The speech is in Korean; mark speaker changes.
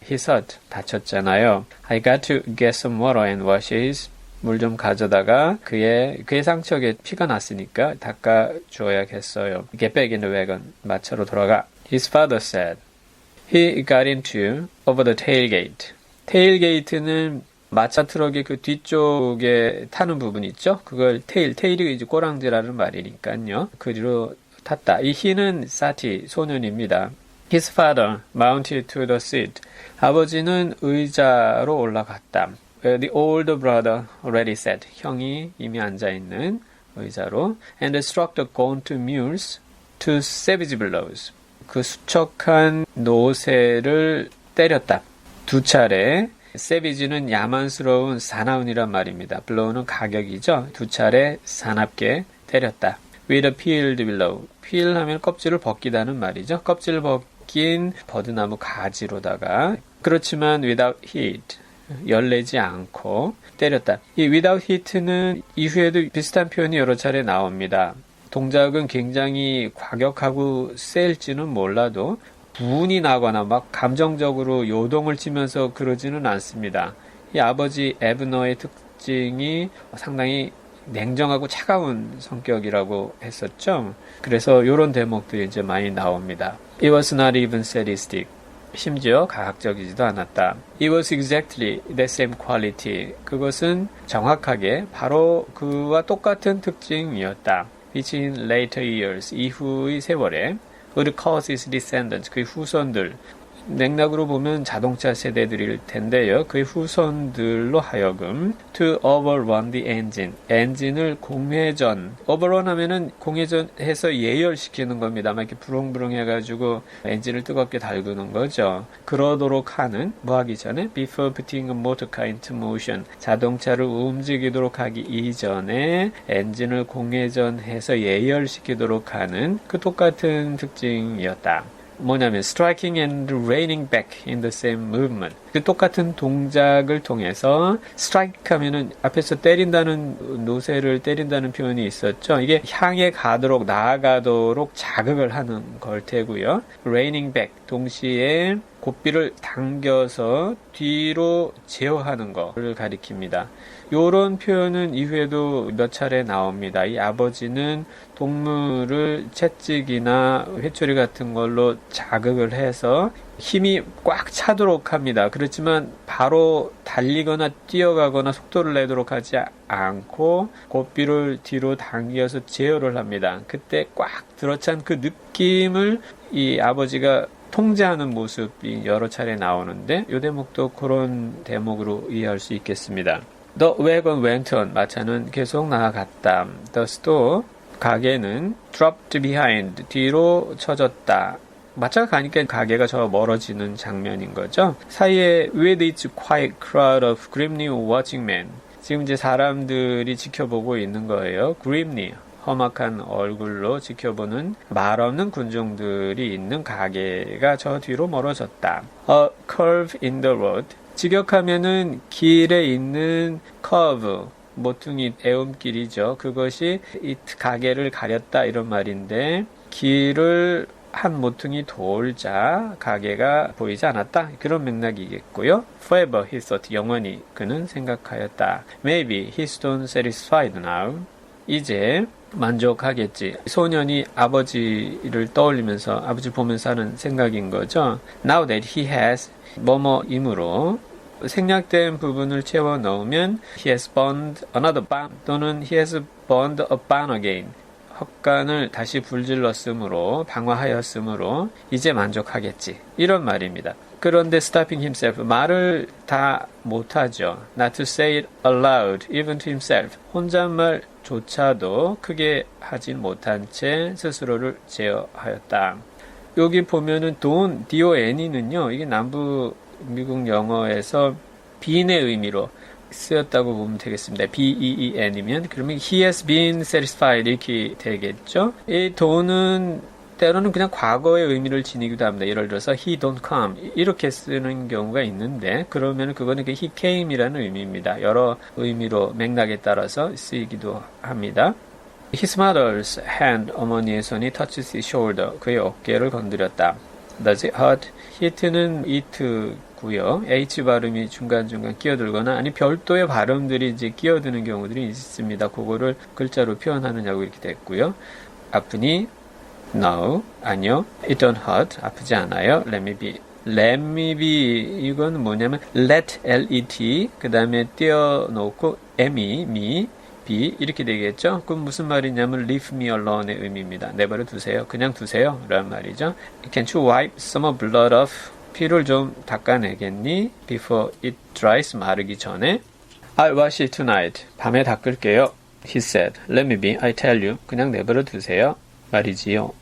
Speaker 1: He's hurt. 다쳤잖아요. I got to get some water and wash his. 물 좀 가져다가 그의 상처에 피가 났으니까 닦아줘야겠어요. Get back in the wagon. 마차로 돌아가. His father said. He got into over the tailgate. 테일게이트는 마차 트럭의 그 뒤쪽에 타는 부분 있죠? 그걸 테일이 이제 꼬랑지라는 말이니까요. 그리로 탔다. 이 he는 사티, 소년입니다. His father mounted to the seat. 아버지는 의자로 올라갔다. The older brother already sat. 형이 이미 앉아있는 의자로. And struck the gaunt mules to savage blows. 그 수척한 노새를 때렸다. 두 차례. savage는 야만스러운 사나운이란 말입니다. blow는 가격이죠. 두 차례 사납게 때렸다. With a peeled willow. peel 하면 껍질을 벗기다는 말이죠. 껍질을 벗긴 버드나무 가지로다가 그렇지만 without heat. 열내지 않고 때렸다. 이 without heat는 이후에도 비슷한 표현이 여러 차례 나옵니다. 동작은 굉장히 과격하고 셀지는 몰라도 분이 나거나 막 감정적으로 요동을 치면서 그러지는 않습니다. 이 아버지 에브너의 특징이 상당히 냉정하고 차가운 성격이라고 했었죠. 그래서 이런 대목들이 이제 많이 나옵니다. It was not even sadistic. 심지어 가학적이지도 않았다. It was exactly the same quality. 그것은 정확하게 바로 그와 똑같은 특징이었다. Which in later years, 이후의 세월에 would cause his descendants, 그의 후손들, 맥락으로 보면 자동차 세대들일 텐데요. 그의 후손들로 하여금 to overrun the engine, 엔진을 공회전, overrun 하면은 공회전해서 예열시키는 겁니다. 막 이렇게 부릉부릉 해가지고 엔진을 뜨겁게 달구는 거죠. 그러도록 하는, 뭐 하기 전에 before putting a motor car into motion, 자동차를 움직이도록 하기 이전에 엔진을 공회전해서 예열시키도록 하는 그 똑같은 특징이었다. 뭐냐면 striking and reining back in the same movement. 그 똑같은 동작을 통해서 strike 하면은 앞에서 때린다는 노새를 때린다는 표현이 있었죠. 이게 향해 가도록 나아가도록 자극을 하는 걸 테고요. reining back 동시에 고삐를 당겨서 뒤로 제어하는 것을 가리킵니다. 이런 표현은 이후에도 몇 차례 나옵니다. 이 아버지는 동물을 채찍이나 회초리 같은 걸로 자극을 해서 힘이 꽉 차도록 합니다. 그렇지만 바로 달리거나 뛰어가거나 속도를 내도록 하지 않고 고삐를 뒤로 당겨서 제어를 합니다. 그때 꽉 들어찬 그 느낌을 이 아버지가 통제하는 모습이 여러 차례 나오는데 이 대목도 그런 대목으로 이해할 수 있겠습니다. The wagon went on. 마차는 계속 나아갔다. The store. 가게는 dropped behind. 뒤로 쳐졌다. 마차가 가니까 가게가 저 멀어지는 장면인 거죠. 사이에 with its quiet crowd of grimly watching men. 지금 이제 사람들이 지켜보고 있는 거예요. grimly. 험악한 얼굴로 지켜보는 말없는 군중들이 있는 가게가 저 뒤로 멀어졌다. A curve in the road. 직역하면은 길에 있는 curve, 모퉁이 애움길이죠. 그것이 이 가게를 가렸다 이런 말인데 길을 한 모퉁이 돌자 가게가 보이지 않았다. 그런 맥락이겠고요. Forever he thought, 영원히 그는 생각하였다. Maybe he's done satisfied now. 이제 만족하겠지. 소년이 아버지를 떠올리면서 아버지 보면서 하는 생각인 거죠. Now that he has 뭐뭐이므로 생략된 부분을 채워 넣으면 he has burned another barn 또는 he has burned a barn again. 헛간을 다시 불질렀으므로 방화하였으므로 이제 만족하겠지. 이런 말입니다. 그런데 stopping himself 말을 다 못하죠. Not to say it aloud even to himself. 혼잣말조차도 크게 하진 못한 채 스스로를 제어하였다. 여기 보면은 don't는요. 이게 남부 미국 영어에서 be인의 의미로 쓰였다고 보면 되겠습니다. B-E-E-N이면 그러면 he has been satisfied 이렇게 되겠죠. 이 don't은 때로는 그냥 과거의 의미를 지니기도 합니다. 예를 들어서 he don't come 이렇게 쓰는 경우가 있는데 그러면 그거는 he came이라는 의미입니다. 여러 의미로 맥락에 따라서 쓰이기도 합니다. His mother's hand 어머니의 손이 touches his shoulder 그의 어깨를 건드렸다. Does it hurt? hit는 it 있고요. H 발음이 중간중간 끼어들거나 아니 별도의 발음들이 이제 끼어드는 경우들이 있습니다. 그거를 글자로 표현하느냐고 이렇게 됐고요. 아프니? No. 아니요. It don't hurt. 아프지 않아요. Let me be. Let me be. 이건 뭐냐면 let, L-E-T 그 다음에 띄어놓고 me, me, be 이렇게 되겠죠. 그럼 무슨 말이냐면 leave me alone의 의미입니다. 내버려 두세요. 그냥 두세요. 라는 말이죠. Can't you wipe some blood off? 피를 좀 닦아내겠니? Before it dries. 마르기 전에. I'll wash it tonight. 밤에 닦을게요. He said. Let me be. I tell you. 그냥 내버려 두세요. 말이지요.